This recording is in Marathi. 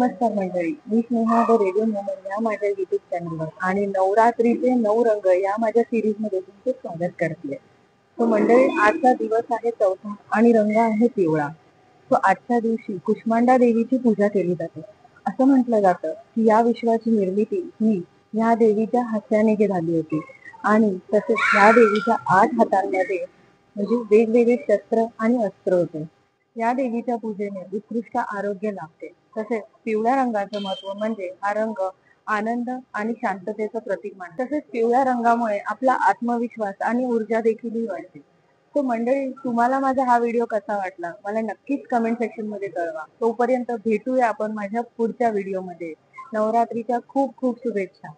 नमस्कार मंडळी, मी स्नेहा द रेडिओ वुमन या माझ्या युट्यूब चॅनलवर आणि नवरात्रीचे 9 रंग या माझ्या सिरीज मध्ये तुमचे स्वागत करते. तो मंडळी, आजचा दिवस आहे चौथा आणि रंग आहे पिवळा. तो आजच्या दिवशी कुष्मांडा देवीची पूजा केली जाते. असं म्हटलं जातं की या विश्वाची निर्मिती ही या देवीच्या हास्याने झाली होती आणि तसेच या देवीच्या 8 हातांमध्ये म्हणजे वेगवेगळे शस्त्र आणि अस्त्र होते. या देवीच्या पूजेने उत्कृष्ट आरोग्य लाभते. तसेच पिवळ्या रंगाचं महत्व म्हणजे हा रंग आनंद आणि शांततेचं प्रतीक मानतो. तसेच पिवळ्या रंगामुळे आपला आत्मविश्वास आणि ऊर्जा देखील वाढते. तो मंडळी, तुम्हाला माझा हा व्हिडिओ कसा वाटला मला नक्कीच कमेंट सेक्शन मध्ये कळवा. तोपर्यंत भेटूया आपण माझ्या पुढच्या व्हिडिओमध्ये. नवरात्रीच्या खूप खूप शुभेच्छा.